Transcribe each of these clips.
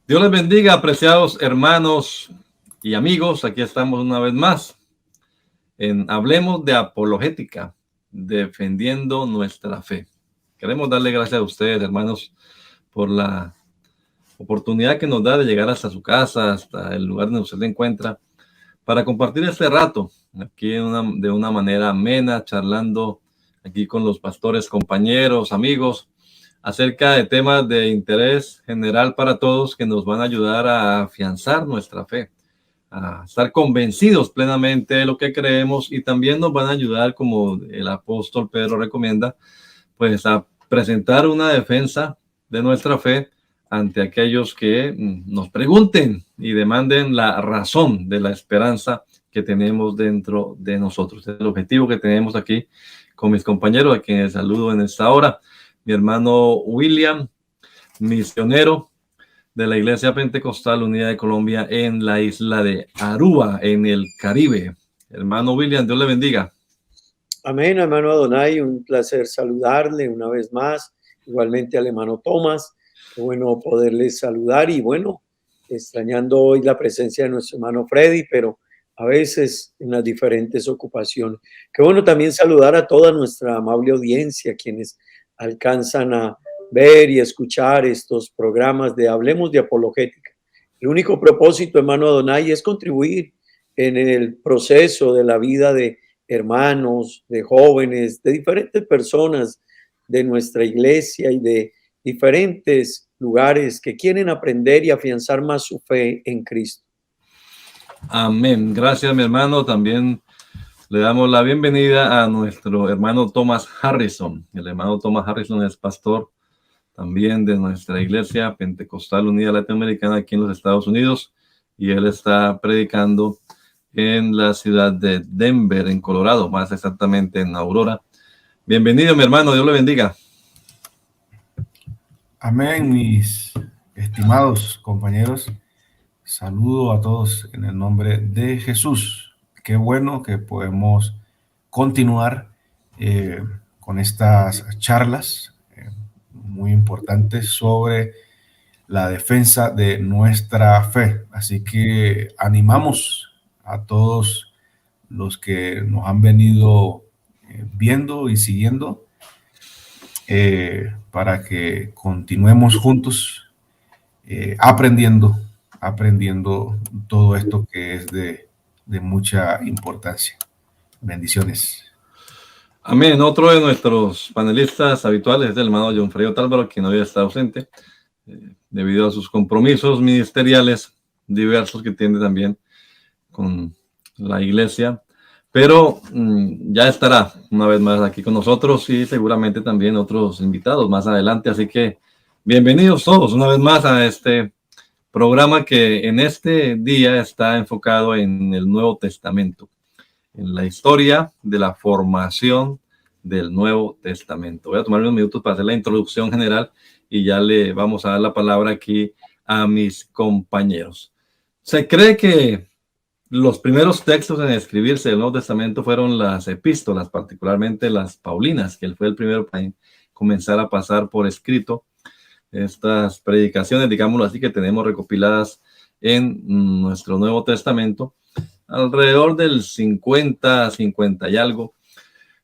Dios les bendiga, apreciados hermanos y amigos. Aquí estamos una vez más en Hablemos de Apologética, defendiendo nuestra fe. Queremos darle gracias a ustedes, hermanos, por la oportunidad que nos da de llegar hasta su casa, hasta el lugar donde usted se encuentra, para compartir este rato aquí de una manera amena, charlando aquí con los pastores, compañeros, amigos, acerca de temas de interés general para todos que nos van a ayudar a afianzar nuestra fe, a estar convencidos plenamente de lo que creemos, y también nos van a ayudar, como el apóstol Pedro recomienda, pues a presentar una defensa de nuestra fe ante aquellos que nos pregunten y demanden la razón de la esperanza que tenemos dentro de nosotros. Es el objetivo que tenemos aquí con mis compañeros, a quienes saludo en esta hora. Mi hermano William, misionero de la Iglesia Pentecostal Unida de Colombia en la isla de Aruba, en el Caribe. Hermano William, Dios le bendiga. Amén, hermano Adonai, un placer saludarle una vez más, igualmente al hermano Tomás. Qué bueno poderle saludar y bueno, extrañando hoy la presencia de nuestro hermano Freddy, pero a veces en las diferentes ocupaciones. Qué bueno también saludar a toda nuestra amable audiencia, quienes alcanzan a ver y escuchar estos programas de Hablemos de Apologética. El único propósito, hermano Adonai, es contribuir en el proceso de la vida de hermanos, de jóvenes, de diferentes personas de nuestra iglesia y de diferentes lugares que quieren aprender y afianzar más su fe en Cristo. Amén. Gracias, mi hermano. También le damos la bienvenida a nuestro hermano Thomas Harrison. El hermano Thomas Harrison es pastor también de nuestra Iglesia Pentecostal Unida Latinoamericana aquí en los Estados Unidos, y él está predicando en la ciudad de Denver, en Colorado, más exactamente en Aurora. Bienvenido, mi hermano. Dios le bendiga. Amén, mis estimados compañeros. Saludo a todos en el nombre de Jesús. Qué bueno que podemos continuar con estas charlas muy importantes sobre la defensa de nuestra fe. Así que animamos a todos los que nos han venido viendo y siguiendo para que continuemos juntos aprendiendo todo esto que es de mucha importancia. Bendiciones. Amén. Otro de nuestros panelistas habituales es el hermano John Freyo Tálvaro, quien hoy está ausente debido a sus compromisos ministeriales diversos que tiene también con la iglesia, pero ya estará una vez más aquí con nosotros, y seguramente también otros invitados más adelante. Así que bienvenidos todos una vez más a este programa que en este día está enfocado en el Nuevo Testamento, en la historia de la formación del Nuevo Testamento. Voy a tomar unos minutos para hacer la introducción general y ya le vamos a dar la palabra aquí a mis compañeros. Se cree que los primeros textos en escribirse del Nuevo Testamento fueron las epístolas, particularmente las Paulinas, que él fue el primero para comenzar a pasar por escrito estas predicaciones, digámoslo así, que tenemos recopiladas en nuestro Nuevo Testamento, alrededor del 50 y algo,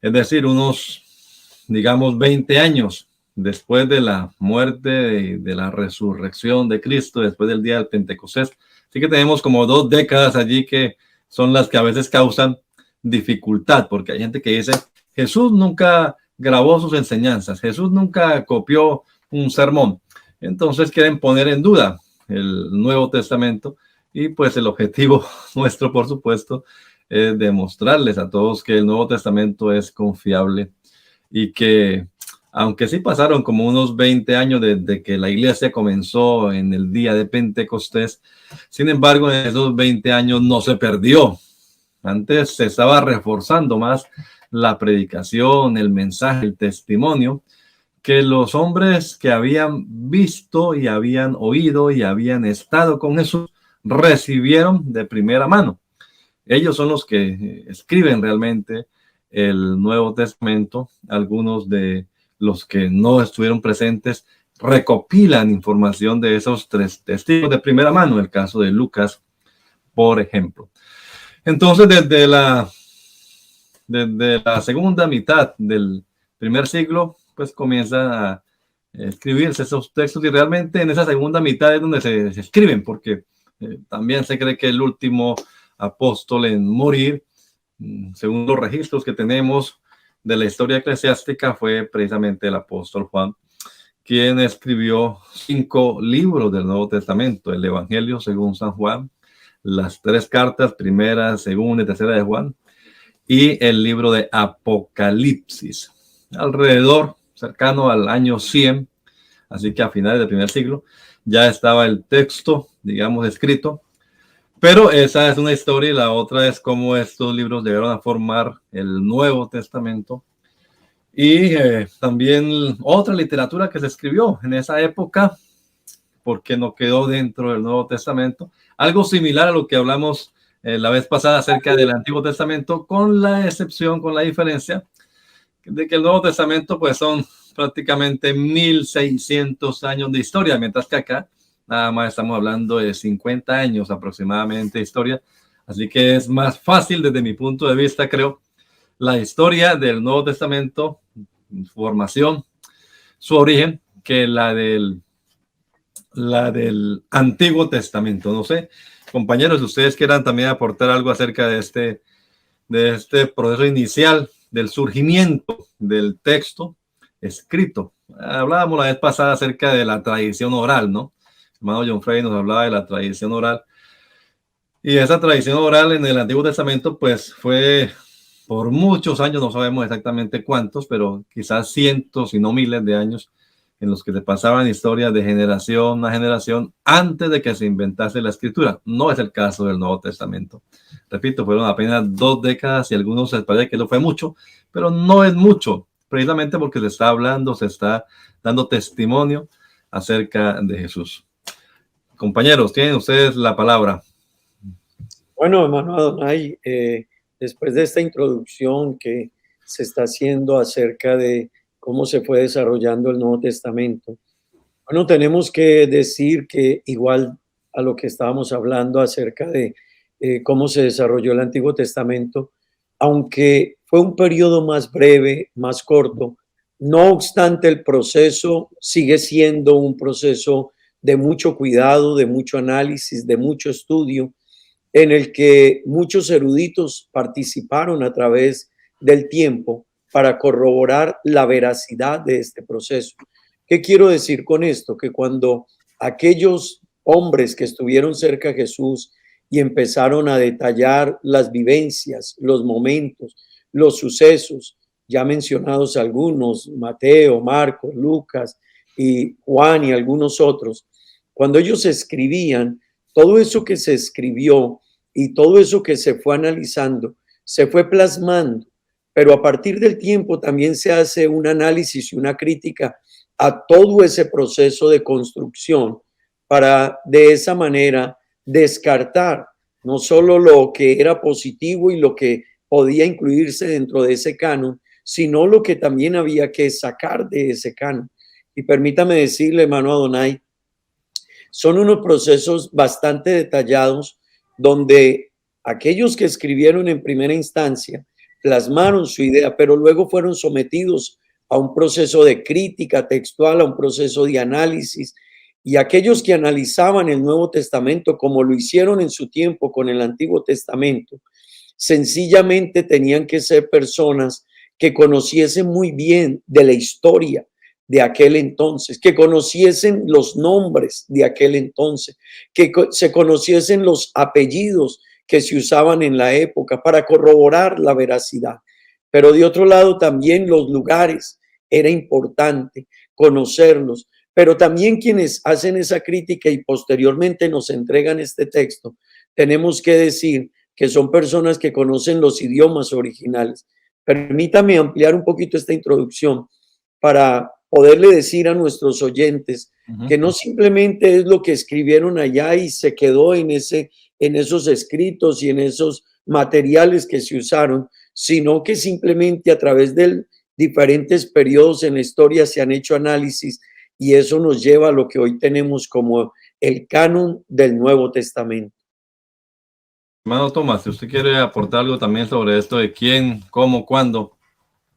es decir, unos, digamos, 20 años después de la muerte y de la resurrección de Cristo, después del día del Pentecostés. Así que tenemos como 2 décadas allí que son las que a veces causan dificultad, porque hay gente que dice, Jesús nunca grabó sus enseñanzas, Jesús nunca copió un sermón. Entonces quieren poner en duda el Nuevo Testamento, y pues el objetivo nuestro, por supuesto, es demostrarles a todos que el Nuevo Testamento es confiable, y que aunque sí pasaron como unos 20 años desde que la iglesia comenzó en el día de Pentecostés, sin embargo, en esos 20 años no se perdió. Antes se estaba reforzando más la predicación, el mensaje, el testimonio que los hombres que habían visto y habían oído y habían estado con Jesús recibieron de primera mano. Ellos son los que escriben realmente el Nuevo Testamento. Algunos de los que no estuvieron presentes recopilan información de esos 3 testigos de primera mano, el caso de Lucas, por ejemplo. Entonces, desde la segunda mitad del primer siglo, pues comienza a escribirse esos textos, y realmente en esa segunda mitad es donde se escriben, porque también se cree que el último apóstol en morir, según los registros que tenemos de la historia eclesiástica, fue precisamente el apóstol Juan, quien escribió 5 libros del Nuevo Testamento: el Evangelio según San Juan, las 3 cartas, primera, segunda y tercera de Juan, y el libro de Apocalipsis, alrededor, cercano al año 100, así que a finales del primer siglo, ya estaba el texto, digamos, escrito. Pero esa es una historia, y la otra es cómo estos libros llegaron a formar el Nuevo Testamento. Y también otra literatura que se escribió en esa época, porque no quedó dentro del Nuevo Testamento. Algo similar a lo que hablamos la vez pasada acerca del Antiguo Testamento, con la excepción, con la diferencia de que el Nuevo Testamento pues son prácticamente 1600 años de historia, mientras que acá nada más estamos hablando de 50 años aproximadamente de historia. Así que es más fácil desde mi punto de vista, creo, la historia del Nuevo Testamento, su formación, su origen, que la del Antiguo Testamento. No sé, compañeros, si ustedes quieran también aportar algo acerca de este proceso inicial del surgimiento del texto escrito. Hablábamos la vez pasada acerca de la tradición oral, ¿no? El hermano John Frey nos hablaba de la tradición oral. Y esa tradición oral en el Antiguo Testamento, pues fue por muchos años, no sabemos exactamente cuántos, pero quizás cientos y no miles de años, en los que se pasaban historias de generación a generación antes de que se inventase la escritura. No es el caso del Nuevo Testamento. Repito, fueron apenas 2 décadas, y algunos se parece que no fue mucho, pero no es mucho, precisamente porque se está hablando, se está dando testimonio acerca de Jesús. Compañeros, tienen ustedes la palabra. Bueno, hermano Adonai, después de esta introducción que se está haciendo acerca de cómo se fue desarrollando el Nuevo Testamento, bueno, tenemos que decir que igual a lo que estábamos hablando acerca de cómo se desarrolló el Antiguo Testamento, aunque fue un periodo más breve, más corto, no obstante el proceso sigue siendo un proceso de mucho cuidado, de mucho análisis, de mucho estudio, en el que muchos eruditos participaron a través del tiempo para corroborar la veracidad de este proceso. ¿Qué quiero decir con esto? Que cuando aquellos hombres que estuvieron cerca de Jesús y empezaron a detallar las vivencias, los momentos, los sucesos, ya mencionados algunos, Mateo, Marcos, Lucas y Juan y algunos otros, cuando ellos escribían, todo eso que se escribió y todo eso que se fue analizando, se fue plasmando, pero a partir del tiempo también se hace un análisis y una crítica a todo ese proceso de construcción para de esa manera descartar no solo lo que era positivo y lo que podía incluirse dentro de ese canon, sino lo que también había que sacar de ese canon. Y permítame decirle, hermano Adonai, son unos procesos bastante detallados donde aquellos que escribieron en primera instancia plasmaron su idea, pero luego fueron sometidos a un proceso de crítica textual, a un proceso de análisis, y aquellos que analizaban el Nuevo Testamento como lo hicieron en su tiempo con el Antiguo Testamento, sencillamente tenían que ser personas que conociesen muy bien de la historia de aquel entonces, que conociesen los nombres de aquel entonces, que se conociesen los apellidos que se usaban en la época para corroborar la veracidad. Pero de otro lado también los lugares, era importante conocerlos, pero también quienes hacen esa crítica y posteriormente nos entregan este texto, tenemos que decir que son personas que conocen los idiomas originales. Permítame ampliar un poquito esta introducción para poderle decir a nuestros oyentes que no simplemente es lo que escribieron allá y se quedó en esos escritos y en esos materiales que se usaron, sino que simplemente a través de diferentes periodos en la historia se han hecho análisis y eso nos lleva a lo que hoy tenemos como el canon del Nuevo Testamento. Hermano Tomás, si usted quiere aportar algo también sobre esto de quién, cómo, cuándo,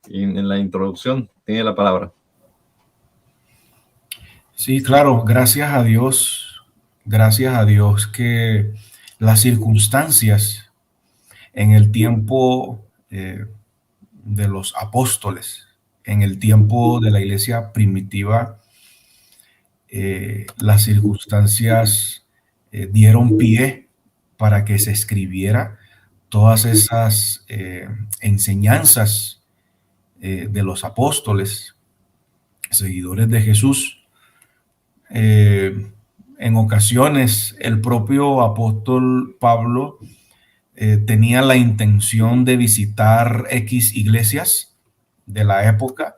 y en la introducción, tiene la palabra. Sí, claro, gracias a Dios que las circunstancias en el tiempo de los apóstoles, en el tiempo de la iglesia primitiva, las circunstancias dieron pie para que se escribiera todas esas enseñanzas de los apóstoles, seguidores de Jesús. En ocasiones el propio apóstol Pablo tenía la intención de visitar X iglesias de la época,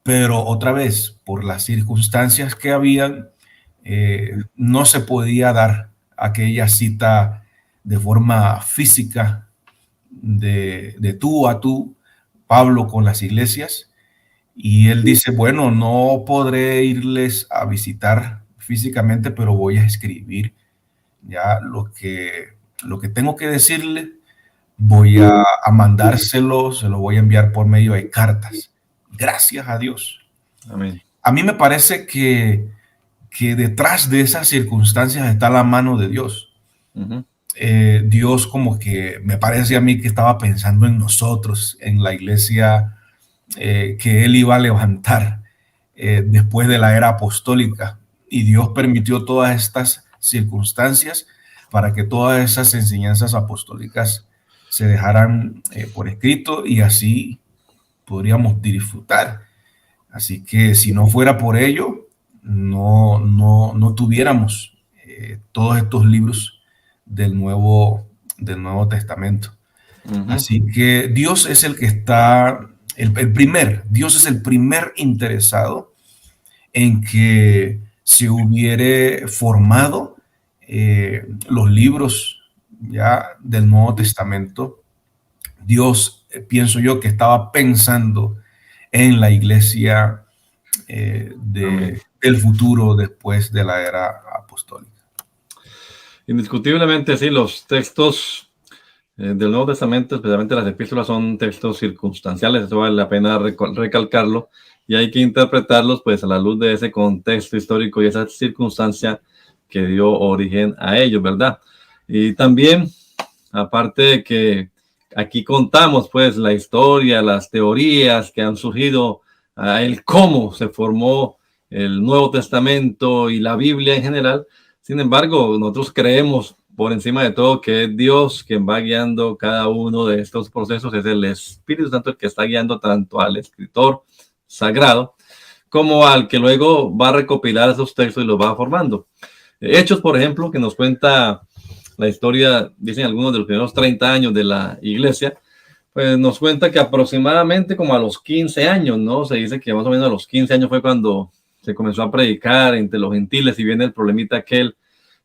pero otra vez, por las circunstancias que habían, no se podía dar aquella cita de forma física de tú a tú, Pablo con las iglesias. Y él dice, bueno, no podré irles a visitar físicamente, pero voy a escribir ya lo que tengo que decirle, voy a mandárselo, se lo voy a enviar por medio de cartas. Gracias a Dios. Amén. A mí me parece que detrás de esas circunstancias está la mano de Dios. Uh-huh. Dios como que me parece a mí que estaba pensando en nosotros, en la iglesia que él iba a levantar después de la era apostólica, y Dios permitió todas estas circunstancias para que todas esas enseñanzas apostólicas se dejaran por escrito y así podríamos disfrutar. Así que si no fuera por ello, no tuviéramos todos estos libros del Nuevo Testamento. Uh-huh. Así que Dios es el que está Dios es el primer interesado en que se hubiere formado los libros ya del Nuevo Testamento. Dios, pienso yo, que estaba pensando en la iglesia del futuro después de la era apostólica. Indiscutiblemente, sí, los textos del Nuevo Testamento, especialmente las epístolas, son textos circunstanciales, eso vale la pena recalcarlo, y hay que interpretarlos pues a la luz de ese contexto histórico y esa circunstancia que dio origen a ellos, ¿verdad? Y también, aparte de que aquí contamos pues la historia, las teorías que han surgido, el cómo se formó el Nuevo Testamento y la Biblia en general. Sin embargo, nosotros creemos por encima de todo que es Dios quien va guiando cada uno de estos procesos. Es el Espíritu Santo el que está guiando tanto al escritor sagrado como al que luego va a recopilar esos textos y los va formando. Hechos, por ejemplo, que nos cuenta la historia, dicen algunos de los primeros 30 años de la iglesia, pues nos cuenta que aproximadamente como a los 15 años, ¿no? Se dice que más o menos a los 15 años fue cuando se comenzó a predicar entre los gentiles, y viene el problemita aquel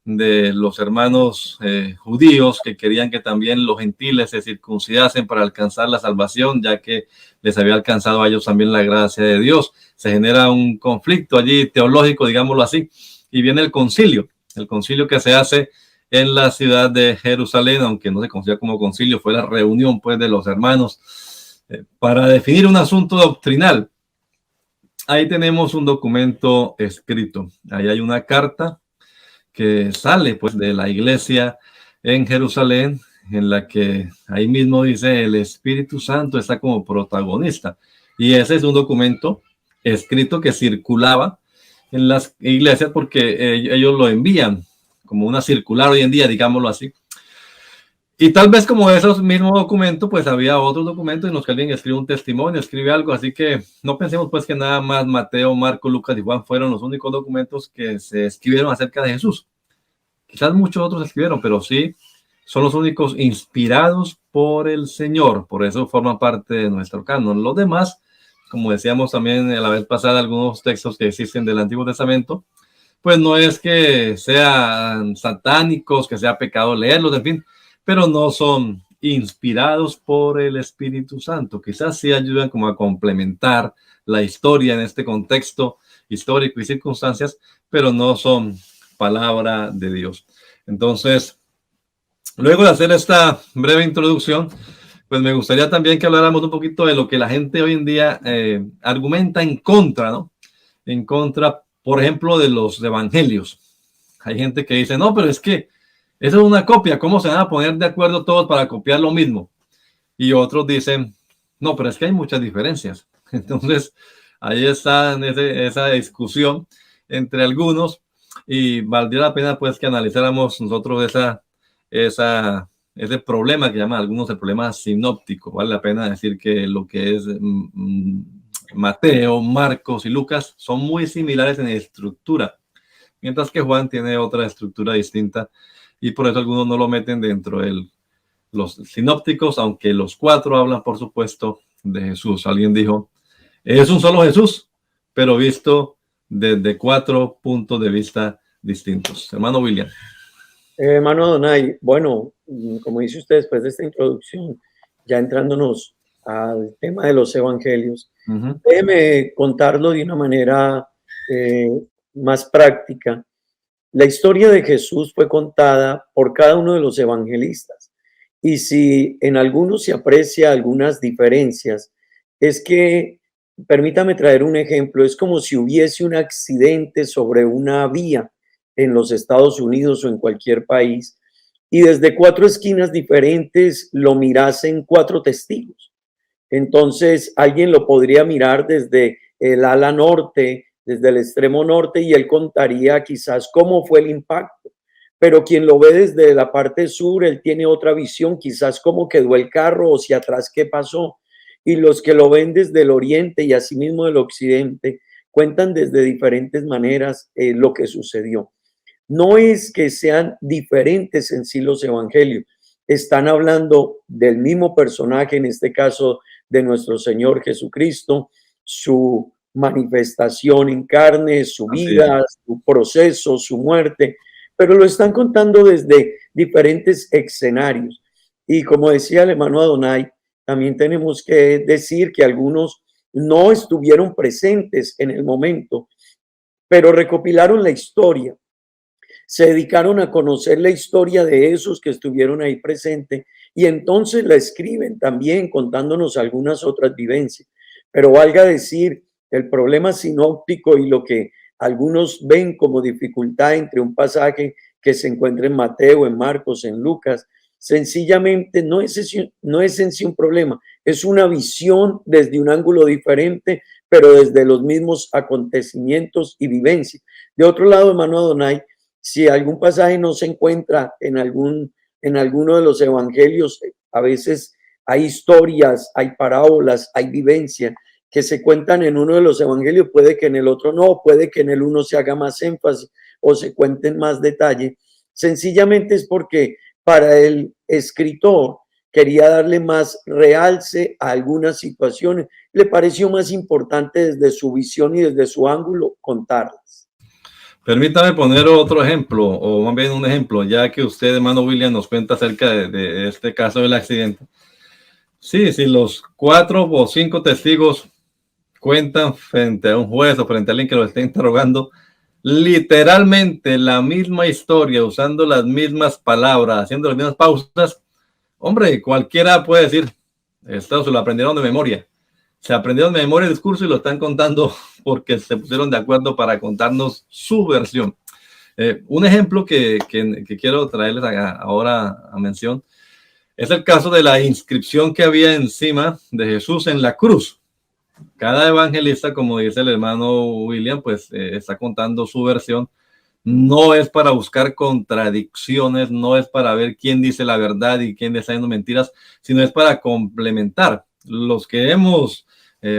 de los hermanos judíos que querían que también los gentiles se circuncidasen para alcanzar la salvación, ya que les había alcanzado a ellos también la gracia de Dios. Se genera un conflicto allí teológico, digámoslo así, y viene el concilio que se hace en la ciudad de Jerusalén, aunque no se considera como concilio, fue la reunión pues de los hermanos para definir un asunto doctrinal. Ahí tenemos un documento escrito, ahí hay una carta que sale pues de la iglesia en Jerusalén, en la que ahí mismo dice el Espíritu Santo está como protagonista, y ese es un documento escrito que circulaba en las iglesias porque ellos lo envían como una circular hoy en día, digámoslo así. Y tal vez como esos mismos documentos, pues había otros documentos en los que alguien escribe un testimonio, escribe algo, así que no pensemos pues que nada más Mateo, Marco, Lucas y Juan fueron los únicos documentos que se escribieron acerca de Jesús. Quizás muchos otros escribieron, pero sí son los únicos inspirados por el Señor, por eso forman parte de nuestro canon. Los demás, como decíamos también la vez pasada, algunos textos que existen del Antiguo Testamento, pues no es que sean satánicos, que sea pecado leerlos, en fin, pero no son inspirados por el Espíritu Santo. Quizás sí ayudan como a complementar la historia en este contexto histórico y circunstancias, pero no son palabra de Dios. Entonces, luego de hacer esta breve introducción, pues me gustaría también que habláramos un poquito de lo que la gente hoy en día argumenta en contra, ¿no? En contra, por ejemplo, de los evangelios. Hay gente que dice, no, pero es que eso es una copia, ¿cómo se van a poner de acuerdo todos para copiar lo mismo? Y otros dicen, no, pero es que hay muchas diferencias. Entonces, ahí está esa discusión entre algunos y valdría la pena pues que analizáramos nosotros ese problema que llaman algunos el problema sinóptico. Vale la pena decir que lo que es Mateo, Marcos y Lucas son muy similares en estructura, mientras que Juan tiene otra estructura distinta y por eso algunos no lo meten dentro de los sinópticos, aunque los cuatro hablan, por supuesto, de Jesús. Alguien dijo, es un solo Jesús, pero visto desde 4 puntos de vista distintos. Hermano William. Hermano Donay, bueno, como dice usted, después de esta introducción, ya entrándonos al tema de los evangelios, déjeme contarlo de una manera más práctica. La historia de Jesús fue contada por cada uno de los evangelistas. Y si en algunos se aprecia algunas diferencias, es que, permítame traer un ejemplo, es como si hubiese un accidente sobre una vía en los Estados Unidos o en cualquier país, y desde 4 esquinas diferentes lo mirasen 4 testigos. Entonces, alguien lo podría mirar desde el ala norte, desde el extremo norte, y él contaría quizás cómo fue el impacto. Pero quien lo ve desde la parte sur, él tiene otra visión, quizás cómo quedó el carro o si atrás qué pasó. Y los que lo ven desde el oriente y asimismo del occidente, cuentan desde diferentes maneras lo que sucedió. No es que sean diferentes en sí los evangelios, están hablando del mismo personaje, en este caso de nuestro Señor Jesucristo, su manifestación en carne, su vida, su proceso, su muerte, pero lo están contando desde diferentes escenarios. Y como decía el hermano Adonai, también tenemos que decir que algunos no estuvieron presentes en el momento, pero recopilaron la historia, se dedicaron a conocer la historia de esos que estuvieron ahí presentes y entonces la escriben también contándonos algunas otras vivencias. Pero valga decir, el problema sinóptico y lo que algunos ven como dificultad entre un pasaje que se encuentra en Mateo, en Marcos, en Lucas, sencillamente no es en sí un problema, es una visión desde un ángulo diferente, pero desde los mismos acontecimientos y vivencias. De otro lado, hermano Adonai, si algún pasaje no se encuentra en alguno de los evangelios, a veces hay historias, hay parábolas, hay vivencias que se cuentan en uno de los evangelios, puede que en el otro no, puede que en el uno se haga más énfasis o se cuenten más detalle. Sencillamente es porque para el escritor quería darle más realce a algunas situaciones, le pareció más importante desde su visión y desde su ángulo contarlas. Permítame poner otro ejemplo, o más bien un ejemplo, ya que usted, hermano William, nos cuenta acerca de este caso del accidente. Sí, si los 4 o 5 testigos cuentan frente a un juez o frente a alguien que lo esté interrogando, literalmente la misma historia, usando las mismas palabras, haciendo las mismas pausas, hombre, cualquiera puede decir, esto se lo aprendieron de memoria. Se aprendieron de memoria el discurso y lo están contando porque se pusieron de acuerdo para contarnos su versión. Un ejemplo que quiero traerles ahora a mención es el caso de la inscripción que había encima de Jesús en la cruz. Cada evangelista, como dice el hermano William, pues está contando su versión. No es para buscar contradicciones, no es para ver quién dice la verdad y quién está diciendo mentiras, sino es para complementar. Los que hemos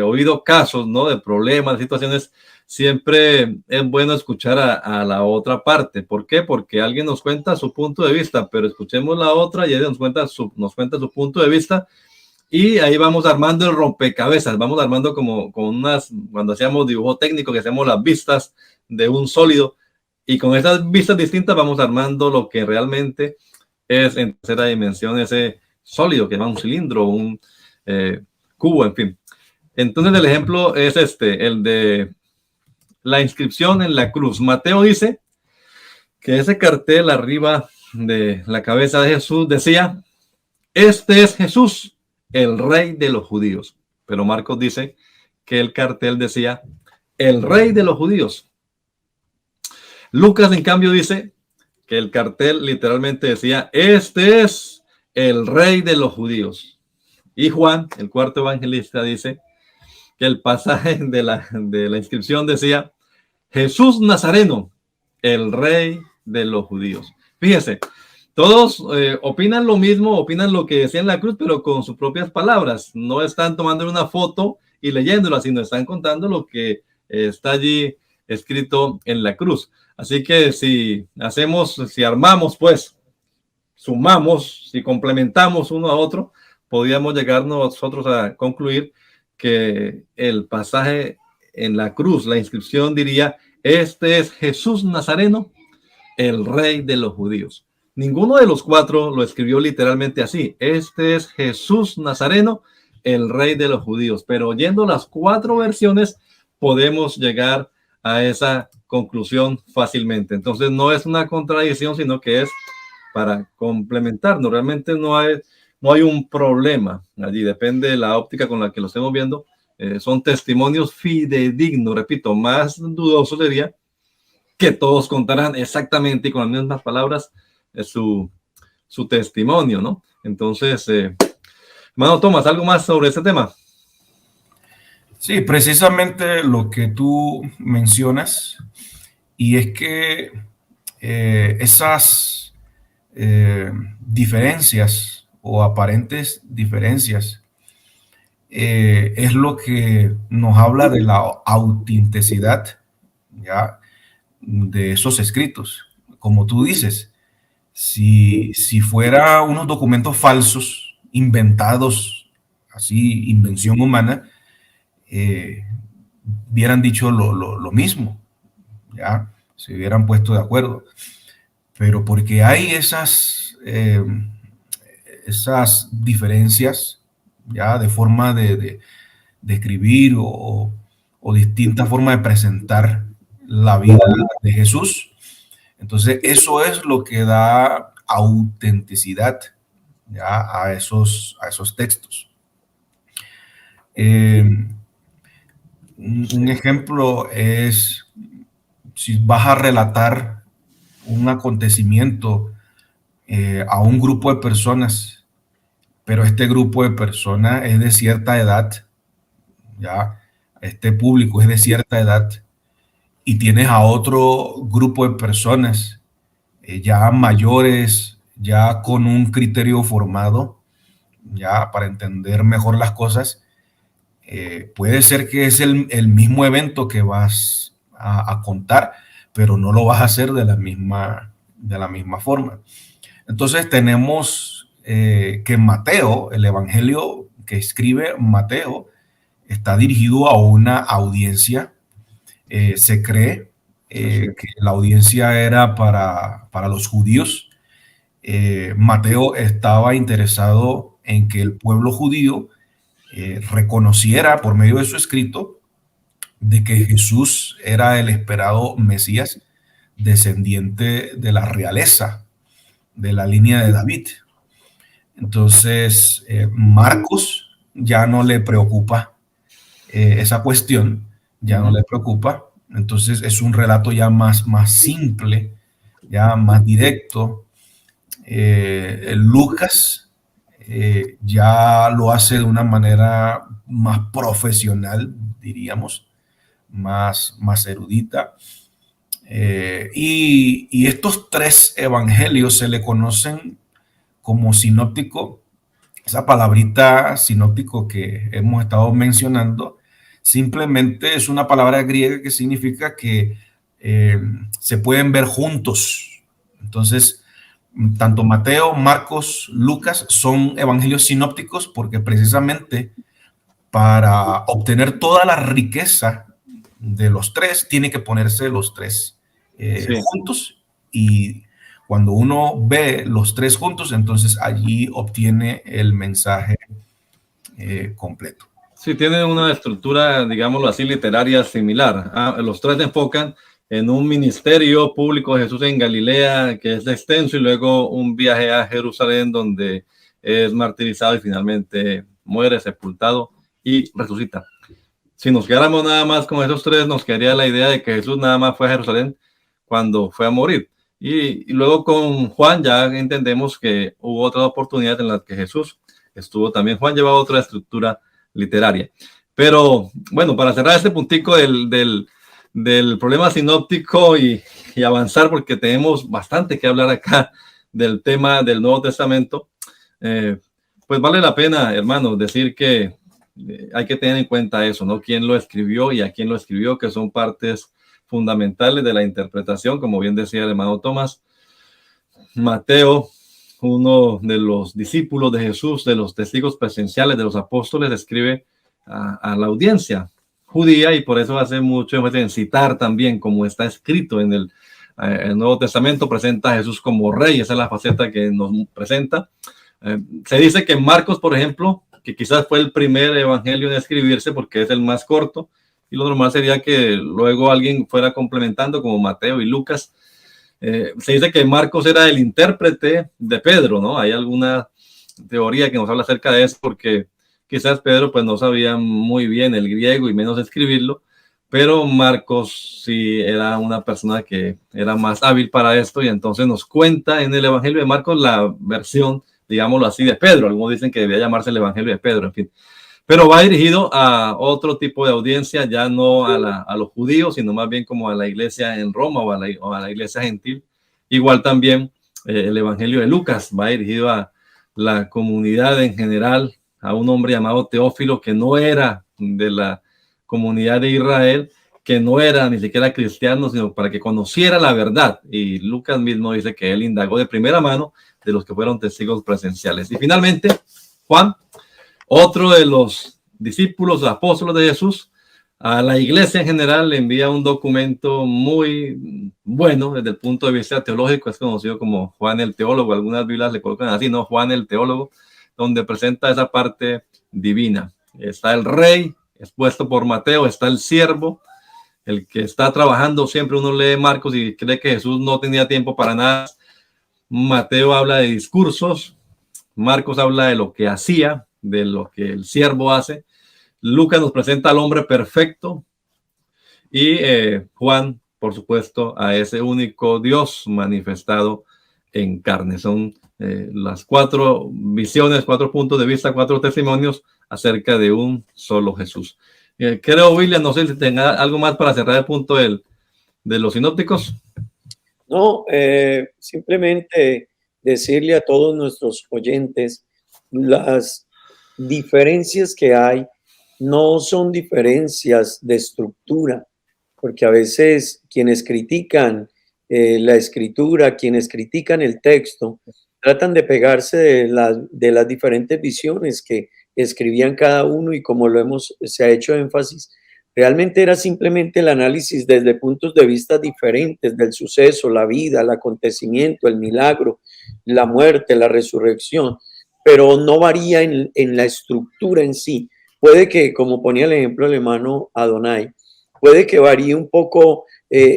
oído casos, ¿no?, de problemas, de situaciones, siempre es bueno escuchar a la otra parte. ¿Por qué? Porque alguien nos cuenta su punto de vista, pero escuchemos la otra y ella nos cuenta su punto de vista. Y ahí vamos armando el rompecabezas, vamos armando como cuando hacíamos dibujo técnico, que hacemos las vistas de un sólido, y con esas vistas distintas vamos armando lo que realmente es en tercera dimensión, ese sólido, que llama un cilindro, un cubo, en fin. Entonces el ejemplo es el de la inscripción en la cruz. Mateo dice que ese cartel arriba de la cabeza de Jesús decía: este es Jesús, el rey de los judíos. Pero Marcos dice que el cartel decía: el rey de los judíos. Lucas, en cambio, dice que el cartel literalmente decía: este es el rey de los judíos. Y Juan, el cuarto evangelista, dice que el pasaje de la inscripción decía: Jesús Nazareno, el rey de los judíos. Fíjese, todos opinan lo mismo, opinan lo que decía en la cruz, pero con sus propias palabras. No están tomando una foto y leyéndola, sino están contando lo que está allí escrito en la cruz. Así que si armamos, pues, sumamos, si complementamos uno a otro, podríamos llegar nosotros a concluir que el pasaje en la cruz, la inscripción diría: este es Jesús Nazareno, el rey de los judíos. Ninguno de los cuatro lo escribió literalmente así: este es Jesús Nazareno, el rey de los judíos. Pero oyendo las cuatro versiones podemos llegar a esa conclusión fácilmente. Entonces no es una contradicción, sino que es para complementarnos. Realmente no hay un problema allí, depende de la óptica con la que lo estemos viendo. Son testimonios fidedignos. Repito, más dudoso sería que todos contaran exactamente y con las mismas palabras su testimonio, ¿no? Entonces, hermano Tomás, ¿algo más sobre este tema? Sí, precisamente lo que tú mencionas, y es que esas diferencias o aparentes diferencias es lo que nos habla de la autenticidad, ¿ya?, de esos escritos. Como tú dices, si fuera unos documentos falsos, inventados, así, invención humana, hubieran dicho lo mismo, ¿ya? Se hubieran puesto de acuerdo. Pero porque hay esas diferencias, ya, de forma de escribir o distinta forma de presentar la vida de Jesús, entonces eso es lo que da autenticidad, ya, a esos textos. Un ejemplo es si vas a relatar un acontecimiento a un grupo de personas, pero este grupo de personas es de cierta edad, ya, este público es de cierta edad, y tienes a otro grupo de personas ya mayores, ya con un criterio formado, ya para entender mejor las cosas. Puede ser que es el mismo evento que vas a contar, pero no lo vas a hacer de la misma forma. Entonces tenemos que Mateo, el evangelio que escribe Mateo, está dirigido a una audiencia. Se cree que la audiencia era para los judíos. Mateo estaba interesado en que el pueblo judío reconociera por medio de su escrito de que Jesús era el esperado Mesías, descendiente de la realeza, de la línea de David. Entonces, Marcos ya no le preocupa esa cuestión, ya no le preocupa. Entonces, es un relato ya más simple, ya más directo. Lucas ya lo hace de una manera más profesional, diríamos, más erudita. Y estos tres evangelios se le conocen como sinóptico. Esa palabrita sinóptico que hemos estado mencionando simplemente es una palabra griega que significa que se pueden ver juntos. Entonces, tanto Mateo, Marcos, Lucas son evangelios sinópticos porque precisamente para obtener toda la riqueza de los tres tiene que ponerse los tres juntos y Cuando uno ve los tres juntos, entonces allí obtiene el mensaje completo. Sí, tienen una estructura, digámoslo así, literaria similar. Los tres se enfocan en un ministerio público de Jesús en Galilea, que es extenso, y luego un viaje a Jerusalén, donde es martirizado y finalmente muere, sepultado y resucita. Si nos quedáramos nada más con esos tres, nos quedaría la idea de que Jesús nada más fue a Jerusalén cuando fue a morir. Y luego con Juan ya entendemos que hubo otras oportunidades en las que Jesús estuvo también. Juan llevaba otra estructura literaria. Pero bueno, para cerrar este puntico del problema sinóptico y avanzar, porque tenemos bastante que hablar acá del tema del Nuevo Testamento, pues vale la pena, hermanos, decir que hay que tener en cuenta eso, ¿no? Quién lo escribió y a quién lo escribió, que son partes fundamentales de la interpretación, como bien decía el hermano Tomás. Mateo, uno de los discípulos de Jesús, de los testigos presenciales de los apóstoles, escribe a la audiencia judía, y por eso hace mucho énfasis en citar también, como está escrito en el Nuevo Testamento, presenta a Jesús como rey. Esa es la faceta que nos presenta. Se dice que Marcos, por ejemplo, que quizás fue el primer evangelio en escribirse porque es el más corto, y lo normal sería que luego alguien fuera complementando, como Mateo y Lucas. Se dice que Marcos era el intérprete de Pedro, ¿no? Hay alguna teoría que nos habla acerca de eso, porque quizás Pedro pues no sabía muy bien el griego y menos escribirlo, pero Marcos sí era una persona que era más hábil para esto, y entonces nos cuenta en el Evangelio de Marcos la versión, digámoslo así, de Pedro. Algunos dicen que debía llamarse el Evangelio de Pedro, en fin. Pero va dirigido a otro tipo de audiencia, ya no a los judíos, sino más bien como a la iglesia en Roma o a la iglesia gentil. Igual también el Evangelio de Lucas va dirigido a la comunidad en general, a un hombre llamado Teófilo, que no era de la comunidad de Israel, que no era ni siquiera cristiano, sino para que conociera la verdad. Y Lucas mismo dice que él indagó de primera mano de los que fueron testigos presenciales. Y finalmente, Juan, otro de los discípulos, apóstoles de Jesús, a la iglesia en general le envía un documento muy bueno desde el punto de vista teológico. Es conocido como Juan el Teólogo. Algunas Biblias le colocan así, ¿no? Juan el Teólogo, donde presenta esa parte divina. Está el rey, expuesto por Mateo, está el siervo, el que está trabajando. Siempre uno lee Marcos y cree que Jesús no tenía tiempo para nada. Mateo habla de discursos, Marcos habla de lo que hacía, de lo que el siervo hace. Lucas nos presenta al hombre perfecto, y Juan, por supuesto, a ese único Dios manifestado en carne. Son las cuatro visiones, 4 puntos de vista, 4 testimonios acerca de un solo Jesús. Creo, William, no sé si tenga algo más para cerrar el punto de los sinópticos. No, simplemente decirle a todos nuestros oyentes, las diferencias que hay no son diferencias de estructura, porque a veces quienes critican la escritura, quienes critican el texto, tratan de pegarse de las diferentes visiones que escribían cada uno, y como se ha hecho énfasis, realmente era simplemente el análisis desde puntos de vista diferentes del suceso, la vida, el acontecimiento, el milagro, la muerte, la resurrección, pero no varía en la estructura en sí. Puede que, como ponía el ejemplo el hermano Adonai, puede que varíe un poco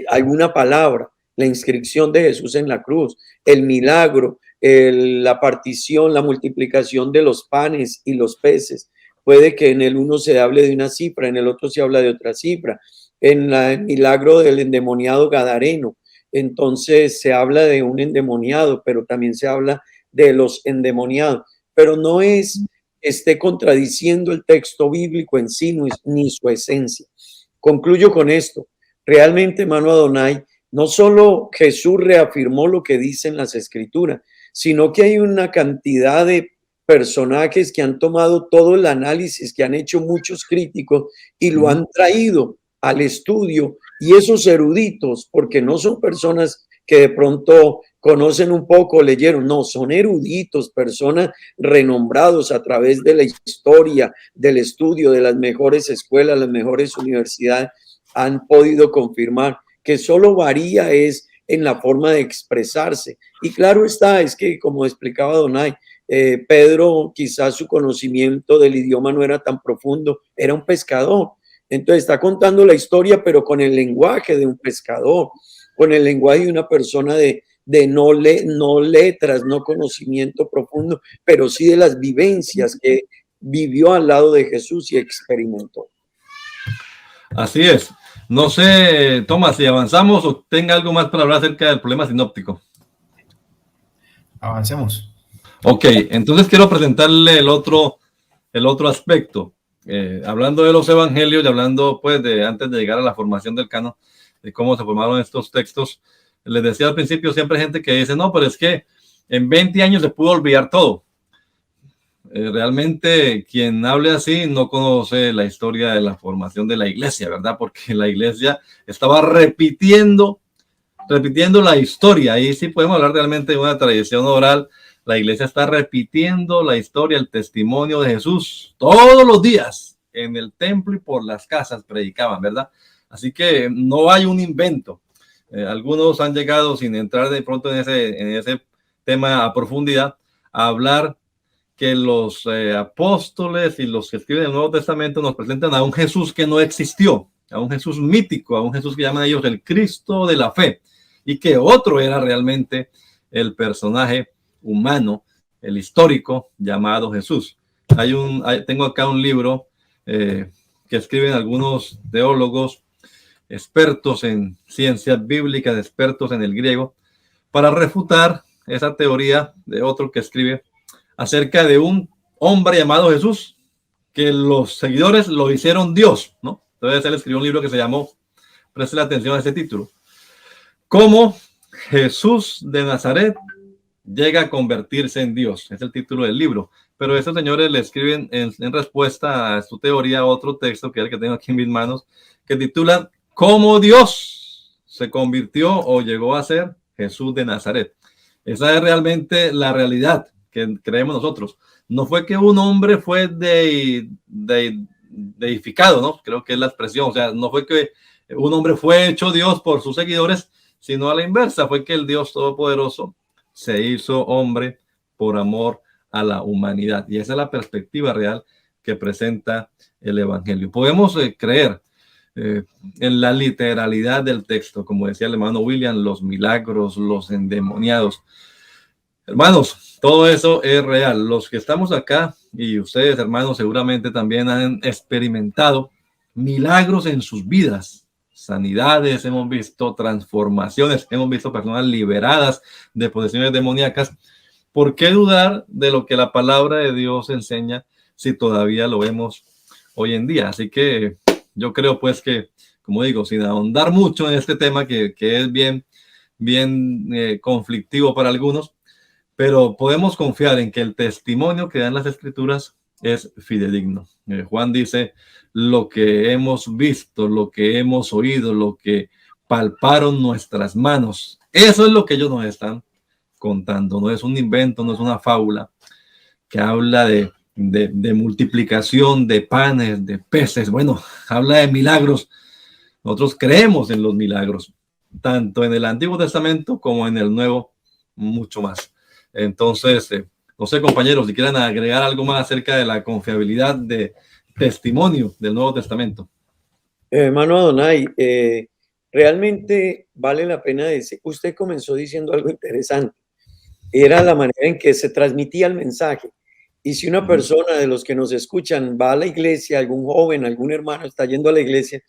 alguna palabra, la inscripción de Jesús en la cruz, el milagro, la partición, la multiplicación de los panes y los peces. Puede que en el uno se hable de una cifra, en el otro se habla de otra cifra. En el milagro del endemoniado gadareno, entonces se habla de un endemoniado, pero también se habla de los endemoniados. Pero no esté contradiciendo el texto bíblico en sí, ni su esencia. Concluyo con esto. Realmente, hermano Adonai, no solo Jesús reafirmó lo que dicen las escrituras, sino que hay una cantidad de personajes que han tomado todo el análisis que han hecho muchos críticos y lo han traído al estudio, y esos eruditos, porque no son personas que de pronto conocen un poco, leyeron, no, son eruditos, personas renombrados a través de la historia, del estudio, de las mejores escuelas, las mejores universidades, han podido confirmar que solo varía es en la forma de expresarse. Y claro está, es que como explicaba Donay, Pedro quizás su conocimiento del idioma no era tan profundo, era un pescador. Entonces está contando la historia, pero con el lenguaje de un pescador, con el lenguaje de una persona de no letras, no conocimiento profundo, pero sí de las vivencias que vivió al lado de Jesús y experimentó. Así es. No sé, Tomás, si avanzamos o tenga algo más para hablar acerca del problema sinóptico. Avancemos. Ok, entonces quiero presentarle el otro aspecto. Hablando de los evangelios y hablando, pues, antes de llegar a la formación del canon, de cómo se formaron estos textos, les decía al principio, siempre hay gente que dice, no, pero es que en 20 años se pudo olvidar todo. Realmente quien hable así no conoce la historia de la formación de la iglesia, ¿verdad? Porque la iglesia estaba repitiendo la historia. Ahí sí podemos hablar realmente de una tradición oral. La iglesia está repitiendo la historia, el testimonio de Jesús. Todos los días en el templo y por las casas predicaban, ¿verdad? Así que no hay un invento. Algunos han llegado sin entrar de pronto en ese tema a profundidad a hablar que los apóstoles y los que escriben el Nuevo Testamento nos presentan a un Jesús que no existió, a un Jesús mítico, a un Jesús que llaman ellos el Cristo de la fe, y que otro era realmente el personaje humano, el histórico llamado Jesús. Tengo acá un libro que escriben algunos teólogos expertos en ciencias bíblicas, expertos en el griego, para refutar esa teoría de otro que escribe acerca de un hombre llamado Jesús, que los seguidores lo hicieron Dios, ¿no? Entonces él escribió un libro que se llamó, preste atención a ese título, ¿Cómo Jesús de Nazaret llega a convertirse en Dios? Es el título del libro. Pero estos señores le escriben en respuesta a su teoría otro texto, que es el que tengo aquí en mis manos, que titula ¿Cómo Dios se convirtió o llegó a ser Jesús de Nazaret? Esa es realmente la realidad que creemos nosotros. No fue que un hombre fue deificado, ¿no? Creo que es la expresión. O sea, no fue que un hombre fue hecho Dios por sus seguidores, sino a la inversa. Fue que el Dios Todopoderoso se hizo hombre por amor a la humanidad. Y esa es la perspectiva real que presenta el Evangelio. Podemos creer en la literalidad del texto, como decía el hermano William, los milagros, los endemoniados. Hermanos, todo eso es real. Los que estamos acá y ustedes, hermanos, seguramente también han experimentado milagros en sus vidas, sanidades, hemos visto transformaciones, hemos visto personas liberadas de posesiones demoníacas. ¿Por qué dudar de lo que la palabra de Dios enseña si todavía lo vemos hoy en día? Así que yo creo pues que, como digo, sin ahondar mucho en este tema que es bien conflictivo para algunos, pero podemos confiar en que el testimonio que dan las Escrituras es fidedigno. Juan dice, lo que hemos visto, lo que hemos oído, lo que palparon nuestras manos, eso es lo que ellos nos están contando. No es un invento, no es una fábula que habla de multiplicación de panes, de peces. Bueno, habla de milagros. Nosotros creemos en los milagros, tanto en el Antiguo Testamento como en el Nuevo, mucho más. Entonces, no sé, compañeros, si quieren agregar algo más acerca de la confiabilidad de testimonio del Nuevo Testamento. Hermano Adonai, realmente vale la pena decir, usted comenzó diciendo algo interesante, era la manera en que se transmitía el mensaje. Y si una persona de los que nos escuchan va a la iglesia, algún joven, algún hermano está yendo a la iglesia,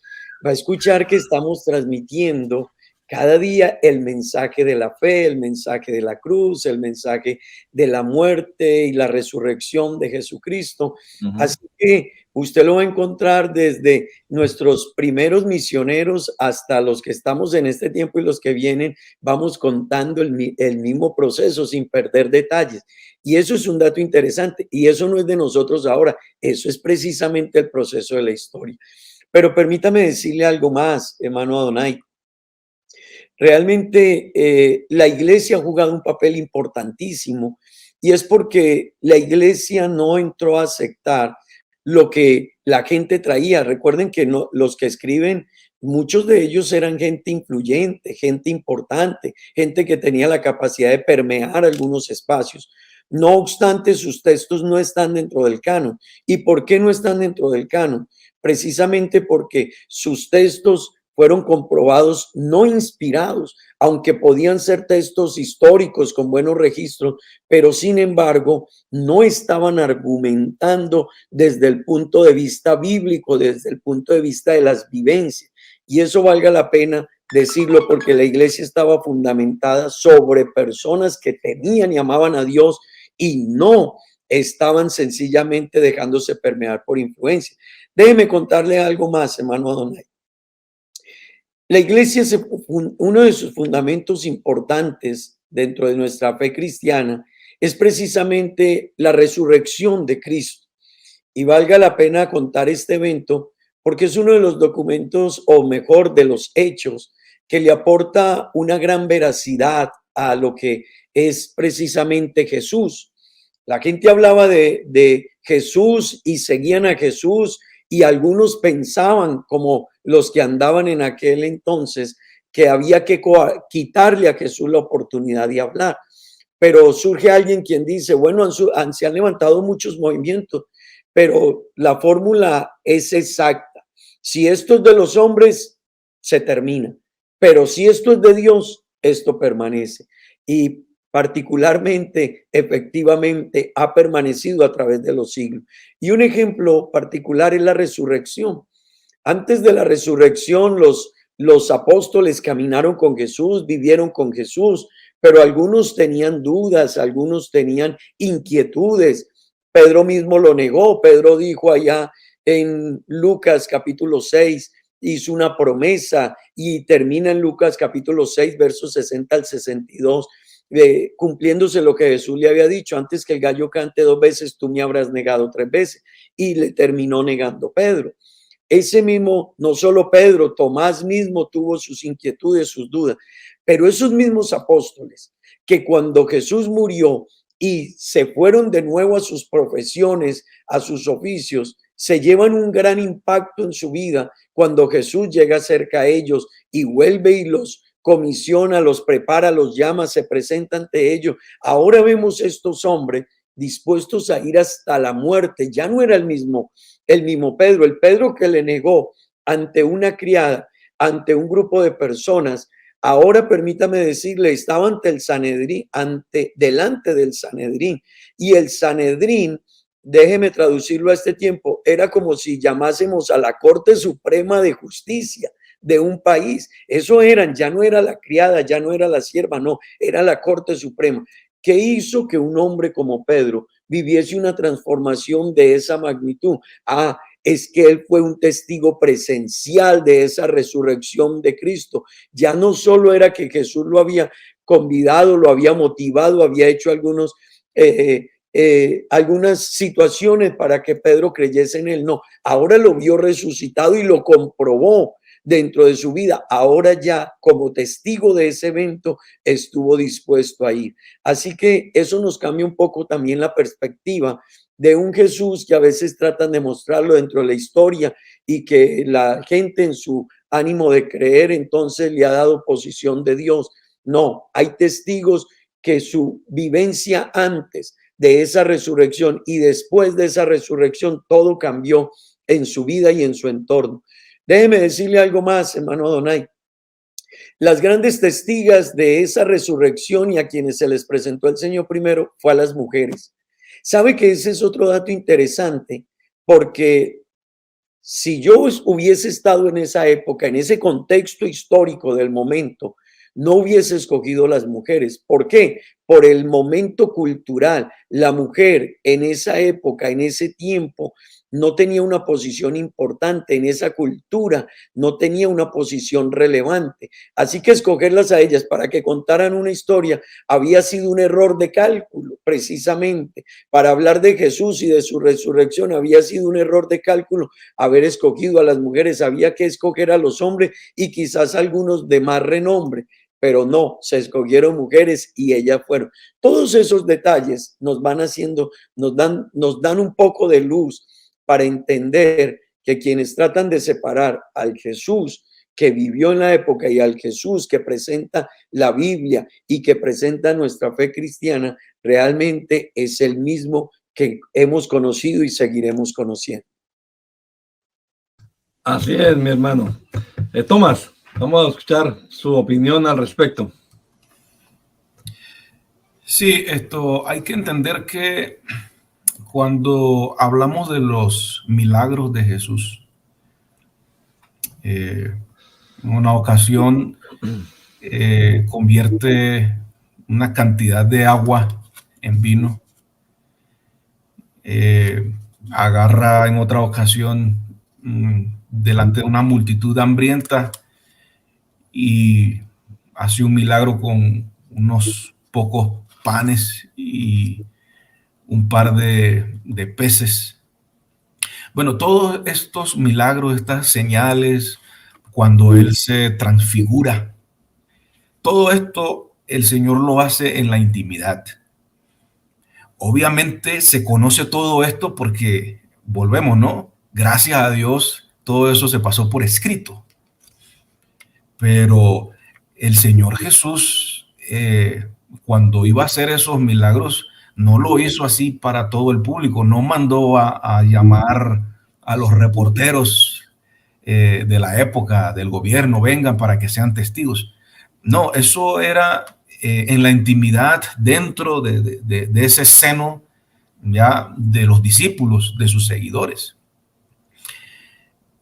va a escuchar que estamos transmitiendo cada día el mensaje de la fe, el mensaje de la cruz, el mensaje de la muerte y la resurrección de Jesucristo. Así que usted lo va a encontrar desde nuestros primeros misioneros hasta los que estamos en este tiempo y los que vienen. Vamos contando el mismo proceso sin perder detalles. Y eso es un dato interesante. Y eso no es de nosotros ahora. Eso es precisamente el proceso de la historia. Pero permítame decirle algo más, hermano Adonai. Realmente la iglesia ha jugado un papel importantísimo y es porque la iglesia no entró a aceptar lo que la gente traía. Recuerden que no, los que escriben Muchos de ellos eran gente influyente, gente importante, gente que tenía la capacidad de permear algunos espacios. No obstante, sus textos no están dentro del canon. ¿Y por qué no están dentro del canon? Precisamente porque sus textos fueron comprobados no inspirados, aunque podían ser textos históricos con buenos registros, pero sin embargo no estaban argumentando desde el punto de vista bíblico, desde el punto de vista de las vivencias. Y eso valga la pena decirlo porque la iglesia estaba fundamentada sobre personas que temían y amaban a Dios y no estaban sencillamente dejándose permear por influencia. Déjeme contarle algo más, hermano Adonai. La iglesia, uno de sus fundamentos importantes dentro de nuestra fe cristiana es precisamente la resurrección de Cristo. Y valga la pena contar este evento porque es uno de los documentos, o mejor, de los hechos, que le aporta una gran veracidad a lo que es precisamente Jesús. La gente hablaba de Jesús y seguían a Jesús, y algunos pensaban, como los que andaban en aquel entonces, que había que quitarle a Jesús la oportunidad de hablar. Pero surge alguien quien dice, bueno, se han levantado muchos movimientos, pero la fórmula es exacta. Si esto es de los hombres, se termina. Pero si esto es de Dios, esto permanece. Y particularmente, efectivamente, ha permanecido a través de los siglos. Y un ejemplo particular es la resurrección. Antes de la resurrección, los apóstoles caminaron con Jesús, vivieron con Jesús, pero algunos tenían dudas, algunos tenían inquietudes. Pedro mismo lo negó. Pedro dijo allá en Lucas capítulo 6, hizo una promesa y termina en Lucas capítulo 6, versos 60 al 62, cumpliéndose lo que Jesús le había dicho: antes que el gallo cante 2 veces, tú me habrás negado 3 veces. Y le terminó negando Pedro. Ese mismo, no solo Pedro, Tomás mismo tuvo sus inquietudes, sus dudas, pero esos mismos apóstoles que cuando Jesús murió y se fueron de nuevo a sus profesiones, a sus oficios, se llevan un gran impacto en su vida cuando Jesús llega cerca a ellos y vuelve y los comisiona, los prepara, los llama, se presenta ante ellos. Ahora vemos estos hombres dispuestos a ir hasta la muerte. Ya no era el mismo Pedro, el Pedro que le negó ante una criada, ante un grupo de personas. Ahora permítame decirle, estaba ante el Sanedrín, delante del Sanedrín, y el Sanedrín, déjeme traducirlo a este tiempo, era como si llamásemos a la Corte Suprema de Justicia de un país. Eso eran, ya no era la criada, ya no era la sierva, no, era la Corte Suprema. ¿Qué hizo que un hombre como Pedro viviese una transformación de esa magnitud? Es que él fue un testigo presencial de esa resurrección de Cristo. Ya no solo era que Jesús lo había convidado, lo había motivado, había hecho algunas situaciones para que Pedro creyese en él. No, ahora lo vio resucitado y lo comprobó dentro de su vida. Ahora ya como testigo de ese evento estuvo dispuesto a ir. Así que eso nos cambia un poco también la perspectiva de un Jesús que a veces tratan de mostrarlo dentro de la historia y que la gente en su ánimo de creer entonces le ha dado posición de Dios. No, hay testigos que su vivencia antes de esa resurrección y después de esa resurrección todo cambió en su vida y en su entorno. Déjeme decirle algo más, hermano Adonai. Las grandes testigas de esa resurrección y a quienes se les presentó el Señor primero fue a las mujeres. ¿Sabe que ese es otro dato interesante? Porque si yo hubiese estado en esa época, en ese contexto histórico del momento, no hubiese escogido las mujeres. ¿Por qué? Por el momento cultural. La mujer en esa época, en ese tiempo, no tenía una posición importante en esa cultura, no tenía una posición relevante. Así que escogerlas a ellas para que contaran una historia había sido un error de cálculo, precisamente. Para hablar de Jesús y de su resurrección había sido un error de cálculo haber escogido a las mujeres. Había que escoger a los hombres y quizás algunos de más renombre, pero no, se escogieron mujeres y ellas fueron. Todos esos detalles nos van haciendo, nos dan un poco de luz para entender que quienes tratan de separar al Jesús que vivió en la época y al Jesús que presenta la Biblia y que presenta nuestra fe cristiana, realmente es el mismo que hemos conocido y seguiremos conociendo. Así es, mi hermano. Tomás, vamos a escuchar su opinión al respecto. Sí, esto hay que entender que cuando hablamos de los milagros de Jesús, en una ocasión convierte una cantidad de agua en vino, agarra en otra ocasión delante de una multitud hambrienta y hace un milagro con unos pocos panes y un par de peces. Bueno, todos estos milagros, estas señales, cuando Él se transfigura, todo esto el Señor lo hace en la intimidad. Obviamente se conoce todo esto porque, volvemos, ¿no? Gracias a Dios, todo eso se pasó por escrito. Pero el Señor Jesús, cuando iba a hacer esos milagros, no lo hizo así para todo el público, no mandó a llamar a los reporteros de la época, del gobierno, vengan para que sean testigos. No, eso era en la intimidad, dentro de ese seno ya de los discípulos, de sus seguidores.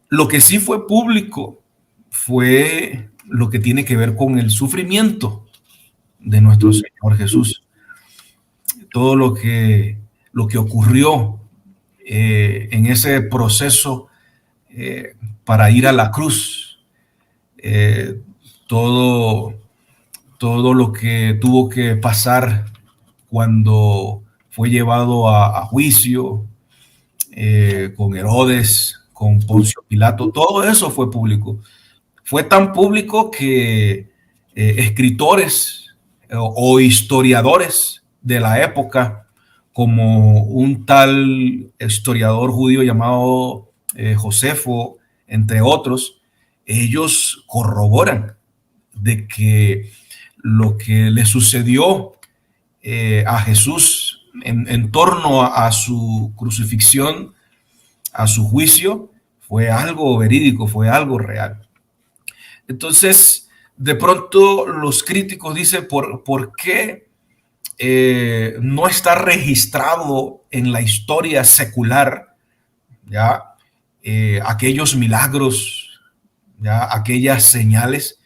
Lo que sí fue público fue lo que tiene que ver con el sufrimiento de nuestro Señor Jesús. Todo lo que ocurrió en ese proceso para ir a la cruz, todo lo que tuvo que pasar cuando fue llevado a juicio con Herodes, con Poncio Pilato, todo eso fue público. Fue tan público que escritores o historiadores de la época, como un tal historiador judío llamado Josefo, entre otros, ellos corroboran de que lo que le sucedió a Jesús en torno a su crucifixión, a su juicio, fue algo verídico, fue algo real. Entonces, de pronto los críticos dicen, ¿por qué no está registrado en la historia secular ya aquellos milagros, ya aquellas señales?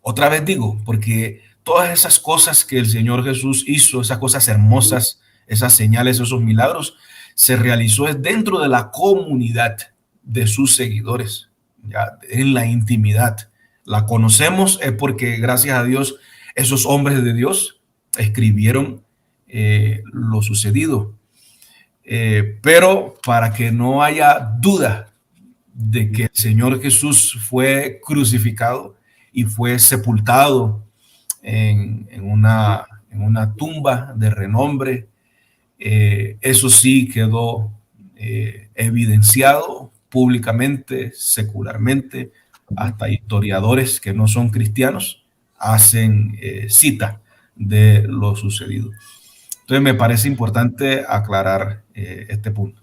Otra vez digo, porque todas esas cosas que el Señor Jesús hizo, esas cosas hermosas, esas señales, esos milagros, se realizó dentro de la comunidad de sus seguidores, ya en la intimidad. La conocemos es porque, gracias a Dios, esos hombres de Dios escribieron lo sucedido. Pero para que no haya duda de que el Señor Jesús fue crucificado y fue sepultado en una tumba de renombre, eso sí quedó evidenciado públicamente, secularmente. Hasta historiadores que no son cristianos hacen cita de lo sucedido. Entonces me parece importante aclarar este punto.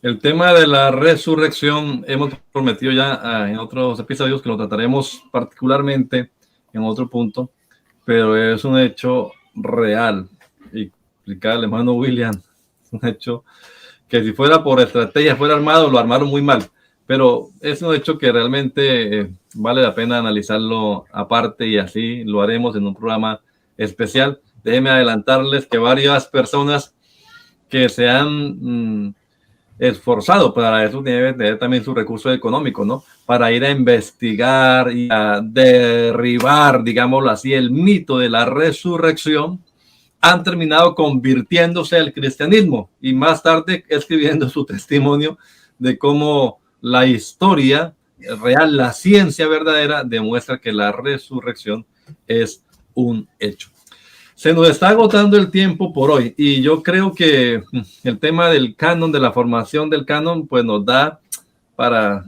El tema de la resurrección hemos prometido ya en otros episodios que lo trataremos particularmente en otro punto, pero es un hecho real. Y explicaba el hermano William, es un hecho que si fuera por estrategia, fuera armado, lo armaron muy mal. Pero es un hecho que realmente vale la pena analizarlo aparte y así lo haremos en un programa especial. Déjenme adelantarles que varias personas que se han esforzado para eso deben tener también su recurso económico, ¿no? Para ir a investigar y a derribar, digámoslo así, el mito de la resurrección, han terminado convirtiéndose al cristianismo y más tarde escribiendo su testimonio de cómo la historia real, la ciencia verdadera, demuestra que la resurrección es un hecho. Se nos está agotando el tiempo por hoy y yo creo que el tema del canon, de la formación del canon, pues nos da para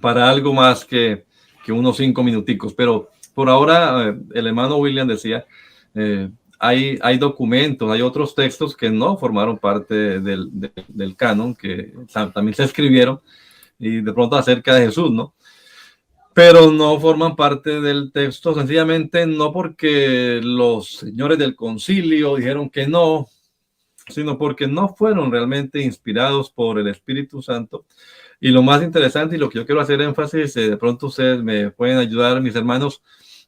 para algo más que unos 5 minuticos. Pero por ahora, el hermano William decía, hay documentos, hay otros textos que no formaron parte del canon, que también se escribieron, y de pronto acerca de Jesús, ¿no? Pero no forman parte del texto, sencillamente no porque los señores del concilio dijeron que no, sino porque no fueron realmente inspirados por el Espíritu Santo. Y lo más interesante y lo que yo quiero hacer énfasis, de pronto ustedes me pueden ayudar, mis hermanos,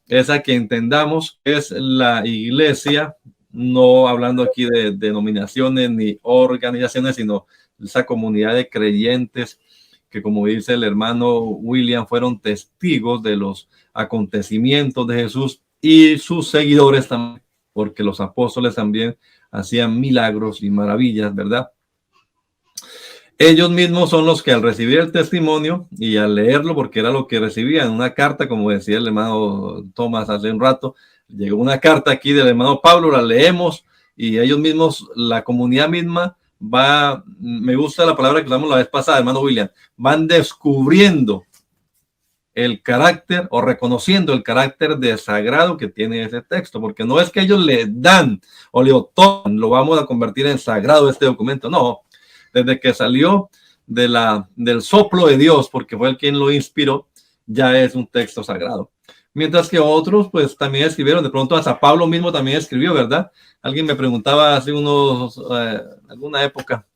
es a que entendamos que es la iglesia, no hablando aquí de denominaciones ni organizaciones, sino esa comunidad de creyentes que, como dice el hermano William, fueron testigos de los acontecimientos de Jesús, y sus seguidores también, porque los apóstoles también hacían milagros y maravillas, ¿verdad? Ellos mismos son los que, al recibir el testimonio y al leerlo, porque era lo que recibían, una carta, como decía el hermano Tomás hace un rato, llegó una carta aquí del hermano Pablo, la leemos, y ellos mismos, la comunidad misma, me gusta la palabra que usamos la vez pasada, hermano William, van descubriendo el carácter o reconociendo el carácter de sagrado que tiene ese texto, porque no es que ellos le dan o le otorgan, lo vamos a convertir en sagrado este documento, no. Desde que salió del soplo de Dios, porque fue el quien lo inspiró, ya es un texto sagrado. Mientras que otros, pues también escribieron, de pronto hasta Pablo mismo también escribió, ¿verdad? Alguien me preguntaba hace alguna época,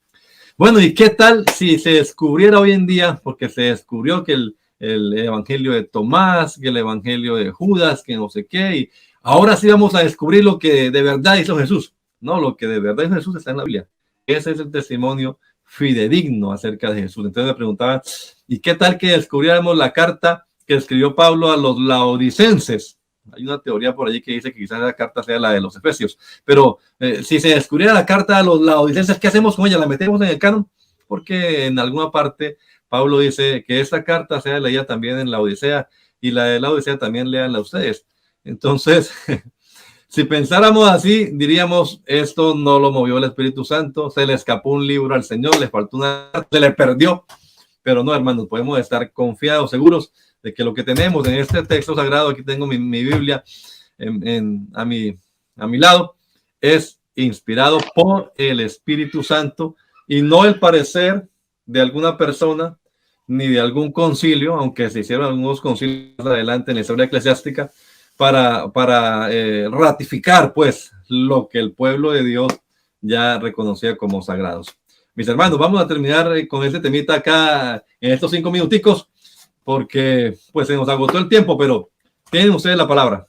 bueno, ¿y qué tal si se descubriera hoy en día? Porque se descubrió que el evangelio de Tomás, que el evangelio de Judas, que no sé qué, y ahora sí vamos a descubrir lo que de verdad hizo Jesús. No, lo que de verdad hizo Jesús está en la Biblia. Ese es el testimonio fidedigno acerca de Jesús. Entonces me preguntaban, ¿y qué tal que descubriéramos la carta que escribió Pablo a los laodicenses? Hay una teoría por allí que dice que quizás la carta sea la de los Efesios, pero si se descubriera la carta a los laodicenses, ¿qué hacemos con ella? ¿La metemos en el canon? Porque en alguna parte Pablo dice que esta carta sea leída también en la Odisea, y la de la Odisea también leanla ustedes. Entonces, si pensáramos así, diríamos, esto no lo movió el Espíritu Santo, se le escapó un libro al Señor, le faltó una, se le perdió. Pero no, hermanos, podemos estar confiados, seguros de que lo que tenemos en este texto sagrado, aquí tengo mi Biblia a mi lado, es inspirado por el Espíritu Santo, y no el parecer de alguna persona ni de algún concilio, aunque se hicieron algunos concilios más adelante en la historia eclesiástica, para ratificar pues lo que el pueblo de Dios ya reconocía como sagrados. Mis hermanos, vamos a terminar con este temita acá en estos 5 minuticos, porque pues se nos agotó el tiempo, pero tienen ustedes la palabra.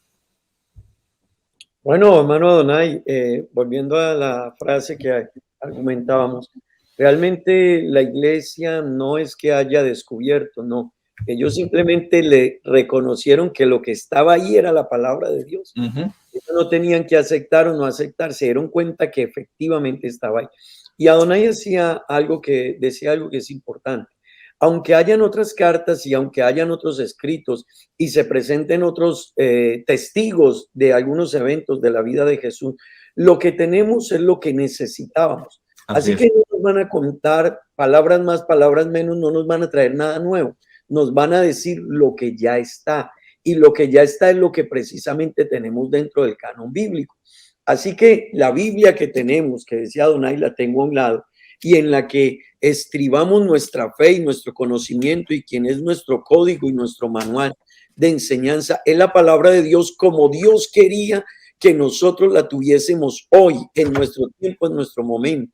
Bueno, hermano Adonai, volviendo a la frase que argumentábamos, realmente la iglesia no es que haya descubierto, no. Ellos simplemente le reconocieron que lo que estaba ahí era la palabra de Dios. Ellos no tenían que aceptar o no aceptar, se dieron cuenta que efectivamente estaba ahí. Y Adonai decía algo que es importante. Aunque hayan otras cartas y aunque hayan otros escritos y se presenten otros testigos de algunos eventos de la vida de Jesús, lo que tenemos es lo que necesitábamos. Así que no nos van a contar palabras más, palabras menos, no nos van a traer nada nuevo. Nos van a decir lo que ya está. Y lo que ya está es lo que precisamente tenemos dentro del canon bíblico. Así que la Biblia que tenemos, que decía Adonai, la tengo a un lado, y en la que estribamos nuestra fe y nuestro conocimiento, y quien es nuestro código y nuestro manual de enseñanza, es la palabra de Dios como Dios quería que nosotros la tuviésemos hoy, en nuestro tiempo, en nuestro momento.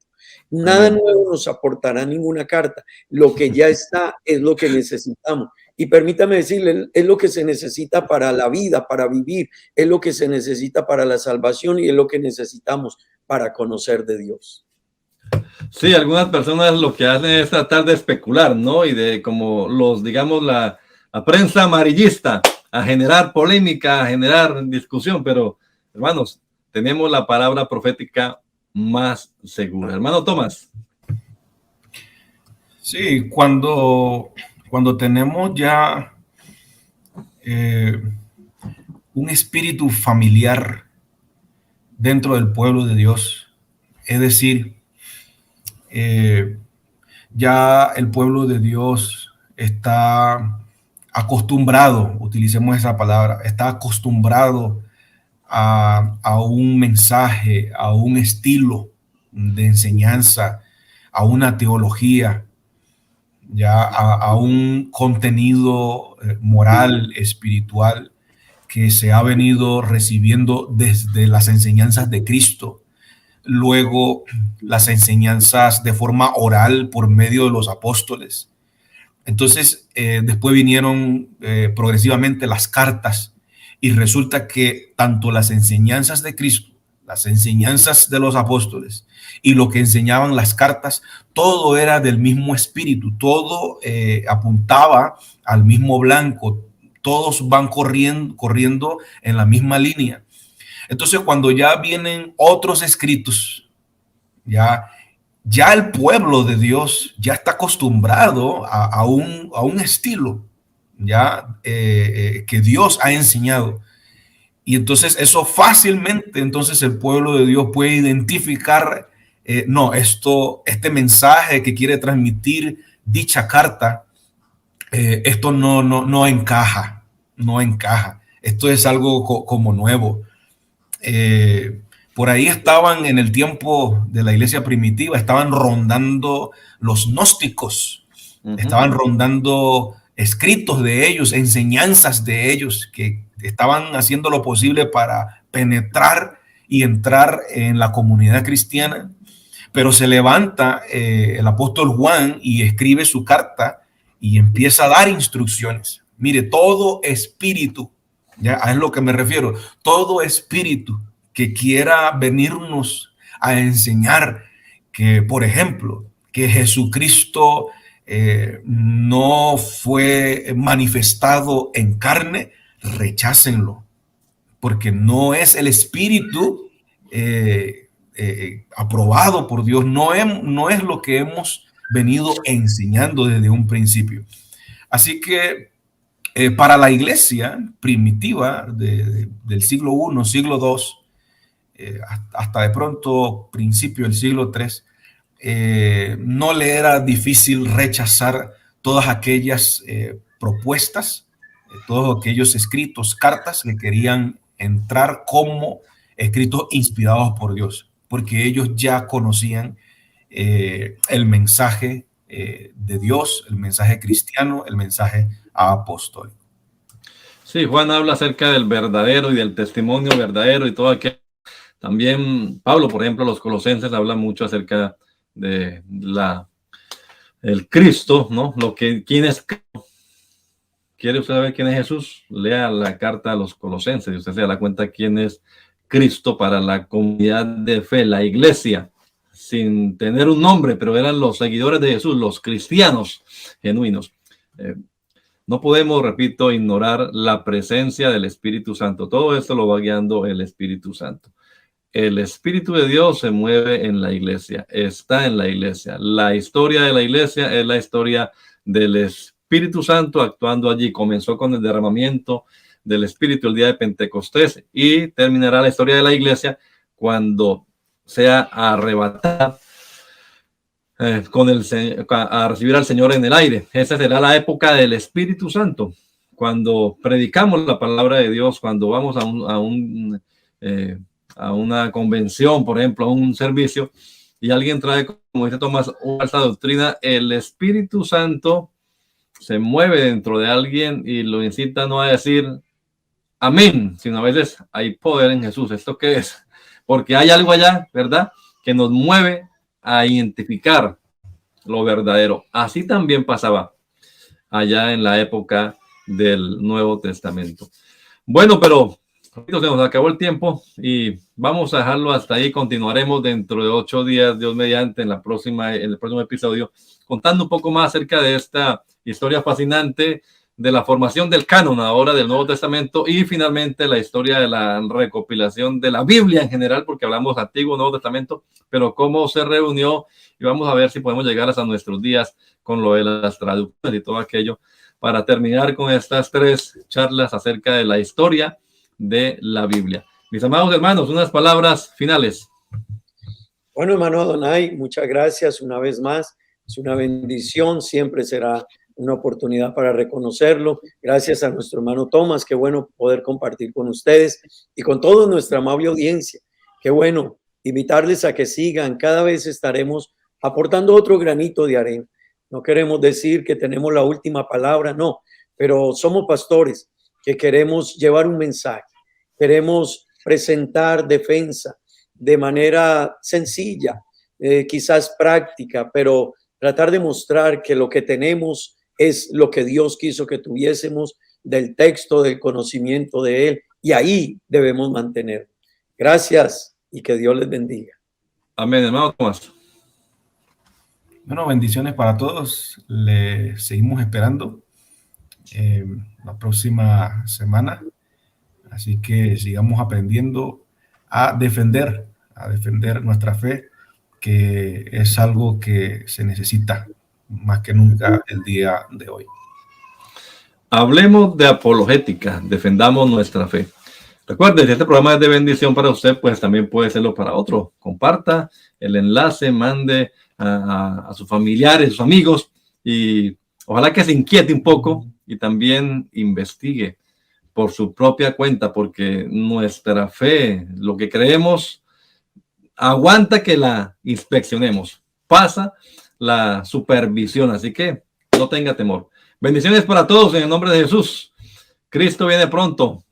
Nada nuevo nos aportará ninguna carta. Lo que ya está es lo que necesitamos. Y permítame decirle, es lo que se necesita para la vida, para vivir, es lo que se necesita para la salvación y es lo que necesitamos para conocer de Dios. Sí, algunas personas lo que hacen es tratar de especular, ¿no? Y de, como digamos, la prensa amarillista, a generar polémica, a generar discusión, pero hermanos, tenemos la palabra profética más segura. Hermano Tomás. Sí, cuando tenemos ya un espíritu familiar dentro del pueblo de Dios, es decir, ya el pueblo de Dios está acostumbrado, utilicemos esa palabra, está acostumbrado a un mensaje, a un estilo de enseñanza, a una teología, ya a un contenido moral, espiritual, que se ha venido recibiendo desde las enseñanzas de Cristo, luego las enseñanzas de forma oral por medio de los apóstoles. Entonces, después vinieron progresivamente las cartas, y resulta que tanto las enseñanzas de Cristo, las enseñanzas de los apóstoles y lo que enseñaban las cartas, todo era del mismo espíritu, todo apuntaba al mismo blanco, todos van corriendo en la misma línea. Entonces, cuando ya vienen otros escritos, ya el pueblo de Dios ya está acostumbrado a un estilo ya que Dios ha enseñado. Y entonces eso fácilmente, entonces el pueblo de Dios puede identificar, no, este mensaje que quiere transmitir dicha carta, esto no encaja, no encaja. Esto es algo como nuevo. Por ahí estaban en el tiempo de la iglesia primitiva, estaban rondando los gnósticos, estaban rondando escritos de ellos, enseñanzas de ellos, que estaban haciendo lo posible para penetrar y entrar en la comunidad cristiana. Pero se levanta el apóstol Juan y escribe su carta y empieza a dar instrucciones. Mire, todo espíritu, ya es lo que me refiero, todo espíritu que quiera venirnos a enseñar que, por ejemplo, que Jesucristo no fue manifestado en carne, rechácenlo, porque no es el espíritu aprobado por Dios, no es lo que hemos venido enseñando desde un principio. Así que para la iglesia primitiva del siglo I, siglo II, hasta de pronto principio del siglo III, no le era difícil rechazar todas aquellas propuestas, todos aquellos escritos, cartas que querían entrar como escritos inspirados por Dios, porque ellos ya conocían el mensaje de Dios, el mensaje cristiano, el mensaje apostólico. Sí, Juan habla acerca del verdadero y del testimonio verdadero y todo aquello. También Pablo, por ejemplo, los Colosenses hablan mucho acerca de el Cristo, ¿no? ¿Quién es Cristo? ¿Quiere usted saber quién es Jesús? Lea la carta a los Colosenses y usted se da cuenta quién es Cristo para la comunidad de fe, la iglesia, sin tener un nombre, pero eran los seguidores de Jesús, los cristianos genuinos. No podemos, repito, ignorar la presencia del Espíritu Santo. Todo esto lo va guiando el Espíritu Santo. El Espíritu de Dios se mueve en la iglesia, está en la iglesia. La historia de la iglesia es la historia del Espíritu Santo actuando allí. Comenzó con el derramamiento del Espíritu el día de Pentecostés y terminará la historia de la iglesia cuando sea arrebatada a recibir al Señor en el aire. Esa será la época del Espíritu Santo. Cuando predicamos la palabra de Dios, cuando vamos a una convención, por ejemplo, a un servicio, y alguien trae, como dice Tomás, una falsa doctrina, el Espíritu Santo se mueve dentro de alguien y lo incita no a decir amén, sino a veces hay poder en Jesús. ¿Esto qué es? Porque hay algo allá, ¿verdad?, que nos mueve a identificar lo verdadero. Así también pasaba allá en la época del Nuevo Testamento. Bueno, pero se nos acabó el tiempo y vamos a dejarlo hasta ahí. Continuaremos dentro de 8 días, Dios mediante, en el próximo episodio, contando un poco más acerca de esta historia fascinante de la formación del canon ahora del Nuevo Testamento y finalmente la historia de la recopilación de la Biblia en general, porque hablamos Antiguo, Nuevo Testamento, pero cómo se reunió, y vamos a ver si podemos llegar hasta nuestros días con lo de las traducciones y todo aquello, para terminar con estas 3 charlas acerca de la historia de la Biblia. Mis amados hermanos, unas palabras finales. Bueno, hermano Adonai, muchas gracias una vez más. Es una bendición, siempre será una oportunidad para reconocerlo. Gracias a nuestro hermano Tomás, qué bueno poder compartir con ustedes y con toda nuestra amable audiencia. Qué bueno invitarles a que sigan, cada vez estaremos aportando otro granito de arena. No queremos decir que tenemos la última palabra, no, pero somos pastores que queremos llevar un mensaje, queremos presentar defensa de manera sencilla, quizás práctica, pero tratar de mostrar que lo que tenemos es lo que Dios quiso que tuviésemos del texto, del conocimiento de Él, y ahí debemos mantenerlo. Gracias y que Dios les bendiga. Amén, hermano Tomás. Bueno, bendiciones para todos. Le seguimos esperando la próxima semana. Así que sigamos aprendiendo a defender nuestra fe, que es algo que se necesita más que nunca el día de hoy. Hablemos de apologética, defendamos nuestra fe. Recuerde, si este programa es de bendición para usted, pues también puede serlo para otro. Comparta el enlace, mande a sus familiares, sus amigos, y ojalá que se inquiete un poco y también investigue por su propia cuenta, porque nuestra fe, lo que creemos, aguanta que la inspeccionemos, pasa la supervisión, así que no tenga temor. Bendiciones para todos en el nombre de Jesús. Cristo viene pronto.